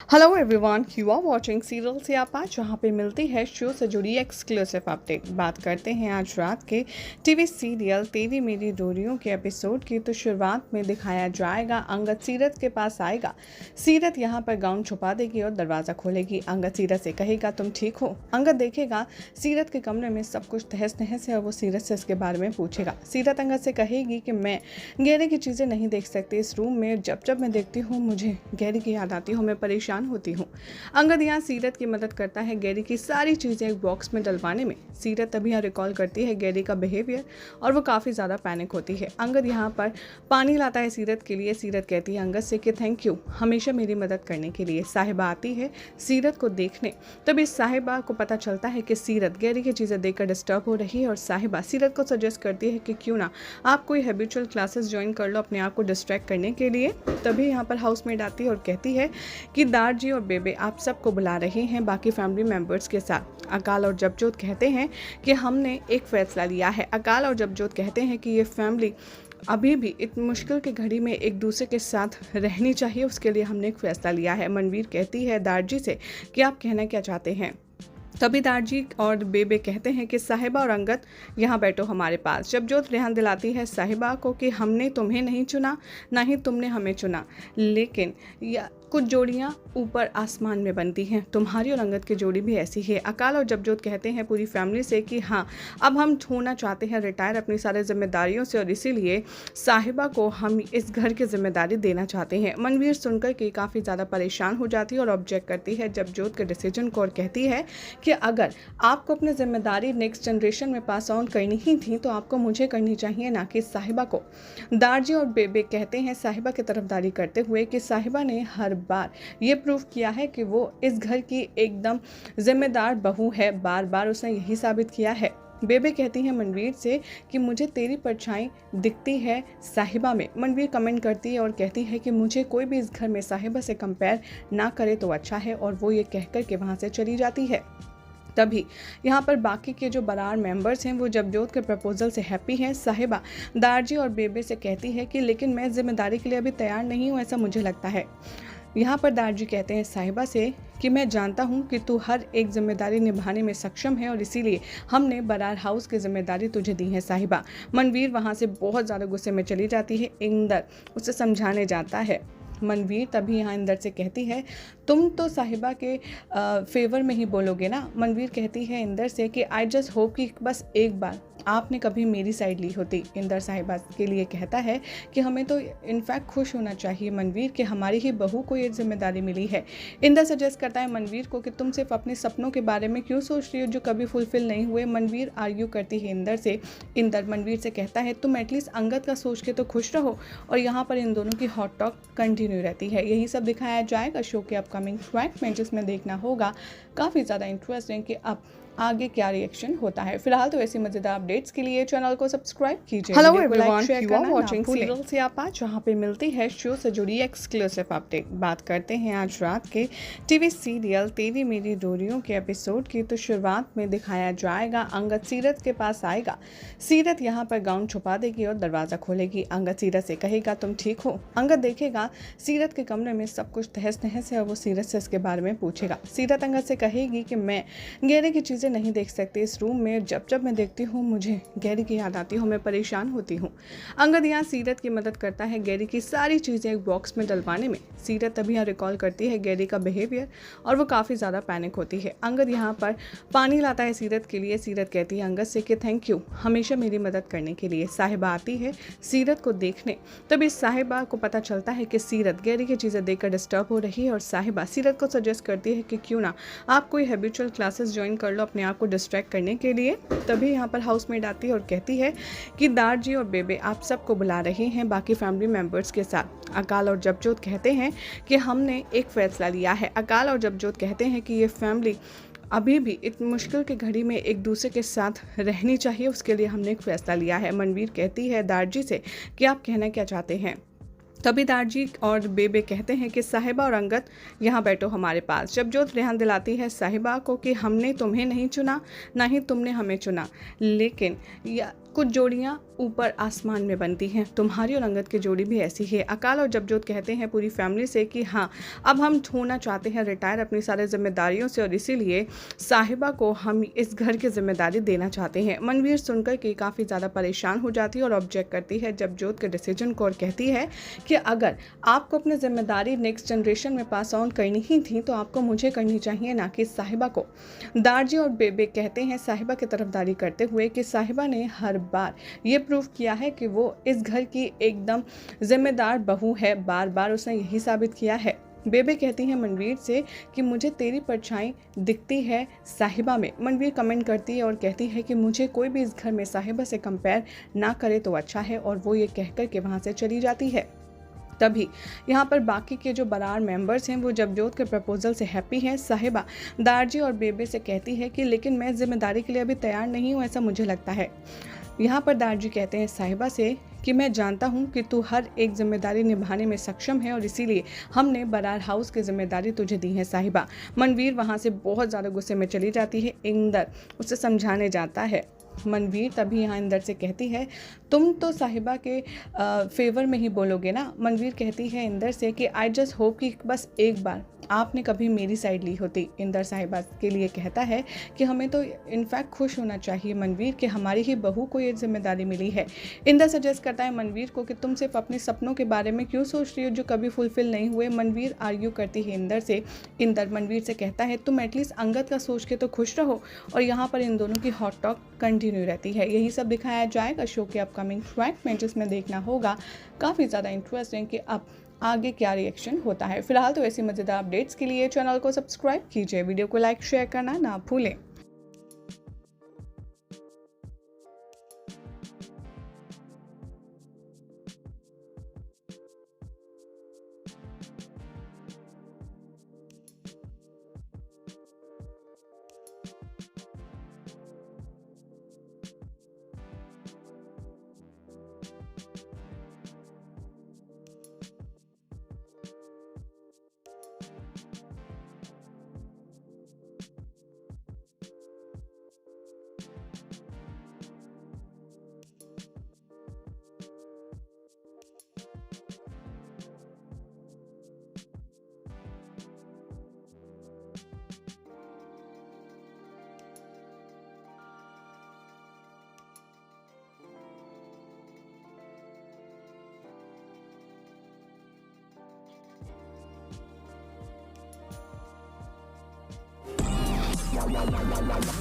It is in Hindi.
Hello everyone, you are watching Serial Siyapa, जहां पे मिलती है शो से जुड़ी एक्सक्लूसिव अपडेट। बात करते हैं आज रात के टीवी सीरियल तेरी मेरी डोरियों के एपिसोड की। तो शुरुआत में दिखाया जाएगा अंगद सीरत के पास आएगा। सीरत यहां पर गाउन छुपा देगी और दरवाज़ा खोलेगी। अंगद सीरत से कहेगा तुम ठीक हो। अंगद देखेगा सीरत के कमरे में सब कुछ तहस नहस है और वो सीरत से इसके बारे में पूछेगा। सीरत अंगद से कहेगी कि मैं गहरे की चीज़ें नहीं देख सकती इस रूम में, जब जब मैं देखती हूँ मुझे गहरे की याद आती हूँ, मैं परेशान होती हूँ। अंगद यहाँ सीरत की मदद करता है गैरी की सारी चीज़ें एक बॉक्स में डलवाने में। सीरत तभी यहाँ रिकॉल करती है गैरी का बिहेवियर और वो काफ़ी ज़्यादा पैनिक होती है। अंगद यहाँ पर पानी लाता है सीरत के लिए। सीरत कहती है अंगद से कि थैंक यू हमेशा मेरी मदद करने के लिए। साहिबा आती है सीरत को देखने। तभी साहिबा को पता चलता है कि सीरत गैरी की चीज़ें देखकर डिस्टर्ब हो रही है और साहिबा सीरत को सजेस्ट करती है कि क्यों ना आप कोई हैबिचुअल क्लासेस ज्वाइन कर लो अपने आप को डिस्ट्रैक्ट करने के लिए। तभी यहाँ पर हाउसमेट आती है और कहती है कि दारजी और बेबे आप सबको बुला रहे हैं बाकी फैमिली मेंबर्स के साथ। अकाल और जपजोत कहते हैं कि हमने एक फैसला लिया है। अकाल और जपजोत कहते हैं कि ये फैमिली अभी भी इतनी मुश्किल की घड़ी में एक दूसरे के साथ रहनी चाहिए, उसके लिए हमने एक फैसला लिया है। मनवीर कहती है दारजी से कि आप कहना क्या चाहते हैं। तभी दारजी और बेबे कहते हैं कि साहिबा और अंगद यहाँ बैठो हमारे पास। जपजोत रेहान दिलाती है साहिबा को कि हमने तुम्हें नहीं चुना, ना ही तुमने हमें चुना, लेकिन कुछ जोड़ियाँ ऊपर आसमान में बनती हैं, तुम्हारी और अंगद की जोड़ी भी ऐसी है। अकाल और जपजोत कहते हैं पूरी फैमिली से कि हाँ अब हम होना चाहते हैं रिटायर अपनी सारी जिम्मेदारियों से और इसीलिए साहिबा को हम इस घर की जिम्मेदारी देना चाहते हैं। मनवीर सुनकर के काफ़ी ज़्यादा परेशान हो जाती है और ऑब्जेक्ट करती है जपजोत के डिसीजन को और कहती है कि अगर आपको अपनी जिम्मेदारी नेक्स्ट जनरेशन में पास ऑन करनी ही थी तो आपको मुझे करनी चाहिए, ना कि साहिबा को। दारजी और बेबे कहते हैं साहिबा की तरफदारी करते हुए कि साहिबा ने हर बार ये प्रूव किया है कि वो इस घर की एकदम जिम्मेदार बहू है, बार बार उसने यही साबित किया है। बेबे कहती है मनवीर से कि मुझे तेरी परछाई दिखती है साहिबा में। मनवीर कमेंट करती है और कहती है कि मुझे कोई भी इस घर में साहिबा से कंपेयर ना करे तो अच्छा है, और वो ये कहकर के वहाँ से चली जाती है। तभी यहाँ पर बाकी के जो बरार मेंबर्स हैं वो जपजोत के प्रपोजल से हैप्पी हैं। साहिबा दारजी और बेबे से कहती है कि लेकिन मैं जिम्मेदारी के लिए अभी तैयार नहीं हूँ, ऐसा मुझे लगता है। यहाँ पर दारजी कहते हैं साहिबा से कि मैं जानता हूँ कि तू हर एक जिम्मेदारी निभाने में सक्षम है और इसीलिए हमने बरार हाउस की जिम्मेदारी तुझे दी है साहिबा। मनवीर वहाँ से बहुत ज़्यादा गुस्से में चली जाती है। इंदर उसे समझाने जाता है। मनवीर तभी यहाँ इंदर से कहती है तुम तो साहिबा के फेवर में ही बोलोगे ना। मनवीर कहती है इंदर से कि आई जस्ट होप कि बस एक बार आपने कभी मेरी साइड ली होती। इंदर साहिबा के लिए कहता है कि हमें तो इनफैक्ट खुश होना चाहिए मनवीर कि हमारी ही बहू को ये जिम्मेदारी मिली है। इंदर सजेस्ट करता है मनवीर को कि तुम सिर्फ अपने सपनों के बारे में क्यों सोच रही हो जो कभी फुलफिल नहीं हुए। मनवीर आर्ग्यू करती है इंदर से। इंदर मनवीर से कहता है तुम एटलीस्ट अंगद का सोच के तो खुश रहो, और यहाँ पर इन दोनों की हॉट टॉक कंटिन्यू रहती है। यही सब दिखाया जाएगा शो के अपकमिंग फ्रैगमेंट, जिसमें देखना होगा काफ़ी ज़्यादा इंटरेस्टिंग कि अब आगे क्या रिएक्शन होता है। फिलहाल तो ऐसी मजेदार अपडेट्स के लिए चैनल को सब्सक्राइब कीजिए। Hello everyone, you are watching Serial Siyapa, जहां पे मिलती है शो से जुड़ी एक्सक्लूसिव अपडेट। बात करते हैं आज रात के टीवी सीरियल तेरी मेरी डोरियों के एपिसोड की। तो शुरुआत में दिखाया जाएगा अंगद सीरत के पास आएगा। सीरत यहाँ पर गाउन छुपा देगी और दरवाज़ा खोलेगी। अंगद सीरत से कहेगा तुम ठीक हो। अंगद देखेगा सीरत के कमरे में सब कुछ तहस नहस है और वो सीरत से इसके बारे में पूछेगा। सीरत अंगद से कहेगी कि मैं गहरे की चीज़ें नहीं देख सकती इस रूम में, जब जब मैं देखती हूँ मुझे गैरी की याद आती हूँ, मैं परेशान होती हूँ। अंगद यहाँ सीरत की मदद करता है गैरी की सारी चीज़ें एक बॉक्स में डलवाने में। सीरत तभी यहाँ रिकॉल करती है गैरी का बिहेवियर और वो काफ़ी ज़्यादा पैनिक होती है। अंगद यहाँ पर पानी लाता है सीरत के लिए। सीरत कहती है अंगद से कि थैंक यू हमेशा मेरी मदद करने के लिए। साहिबा आती है सीरत को देखने। तभी साहिबा को पता चलता है कि सीरत गैरी की चीज़ें देखकर डिस्टर्ब हो रही है और साहिबा सीरत को सजेस्ट करती है कि क्यों ना आप कोई हैबिचुअल क्लासेस ज्वाइन कर लो अपने आप को डिस्ट्रैक्ट करने के लिए। तभी यहाँ पर हाउसमेट आती है और कहती है कि दारजी और बेबे आप सबको बुला रहे हैं बाकी फैमिली मेंबर्स के साथ। अकाल और जपजोत कहते हैं कि हमने एक फैसला लिया है। अकाल और जपजोत कहते हैं कि ये फैमिली अभी भी इतनी मुश्किल की घड़ी में एक दूसरे के साथ रहनी चाहिए, उसके लिए हमने एक फैसला लिया है। मनवीर कहती है दारजी से कि आप कहना क्या चाहते हैं। तभी दारजी और बेबे कहते हैं कि साहिबा और अंगद यहाँ बैठो हमारे पास। जपजोत रेहान दिलाती है साहिबा को कि हमने तुम्हें नहीं चुना, ना ही तुमने हमें चुना, लेकिन कुछ जोड़ियां ऊपर आसमान में बनती हैं, तुम्हारी और अंगद की जोड़ी भी ऐसी है। अकाल और जबजोत कहते हैं पूरी फैमिली से कि हाँ, अब हम होना चाहते हैं रिटायर अपनी सारी जिम्मेदारियों से, और इसीलिए साहिबा को हम इस घर की जिम्मेदारी देना चाहते हैं। मनवीर सुनकर के काफ़ी ज़्यादा परेशान हो जाती है और ऑब्जेक्ट करती है जबजोत के डिसीजन को, और कहती है कि अगर आपको अपनी जिम्मेदारी नेक्स्ट जनरेशन में पास ऑन करनी ही थी तो आपको मुझे करनी चाहिए, ना कि साहिबा को। दारजी और बेबे कहते हैं साहिबा की तरफदारी करते हुए कि साहिबा ने हर बार ये प्रूव किया है कि वो इस घर की एकदम जिम्मेदार बहू है, बार बार उसने यही साबित किया है। बेबे कहती हैं मनवीर से कि मुझे तेरी परछाई दिखती है साहिबा में। मनवीर कमेंट करती है और कहती है कि मुझे कोई भी इस घर में साहिबा से कंपेयर ना करे तो अच्छा है, और वो ये कहकर के वहाँ से चली जाती है। तभी यहाँ पर बाकी के जो बरार मेंबर्स हैं वो जबजोत के प्रपोजल से हैप्पी हैं। साहिबा दारजी और बेबे से कहती है कि लेकिन मैं जिम्मेदारी के लिए अभी तैयार नहीं हूँ, ऐसा मुझे लगता है। यहाँ पर दारजी कहते हैं साहिबा से कि मैं जानता हूँ कि तू हर एक जिम्मेदारी निभाने में सक्षम है, और इसीलिए हमने बरार हाउस की जिम्मेदारी तुझे दी है साहिबा। मनवीर वहाँ से बहुत ज़्यादा गुस्से में चली जाती है। इंदर उसे समझाने जाता है। मनवीर तभी यहाँ इंदर से कहती है तुम तो साहिबा के फेवर में ही बोलोगे ना। मनवीर कहती है इंदर से कि आई जस्ट होप कि बस एक बार आपने कभी मेरी साइड ली होती। इंदर साहिबा के लिए कहता है कि हमें तो इनफैक्ट खुश होना चाहिए मनवीर कि हमारी ही बहू को ये जिम्मेदारी मिली है। इंदर सजेस्ट करता है मनवीर को कि तुम सिर्फ अपने सपनों के बारे में क्यों सोच रही हो जो कभी फुलफिल नहीं हुए। मनवीर आर्ग्यू करती है इंदर से। इंदर मनवीर से कहता है तुम एटलीस्ट अंगद का सोच के तो खुश रहो, और यहाँ पर इन दोनों की हॉट टॉक कंटिन्यू रहती है। यही सब दिखाया जाएगा शो के अपकमिंग ट्रैक में, जिसमें देखना होगा काफ़ी ज़्यादा इंटरेस्टिंग कि अब आगे क्या रिएक्शन होता है। फिलहाल तो ऐसी मज़ेदार अपडेट्स के लिए चैनल को सब्सक्राइब कीजिए, वीडियो को लाइक शेयर करना ना भूलें। Wow.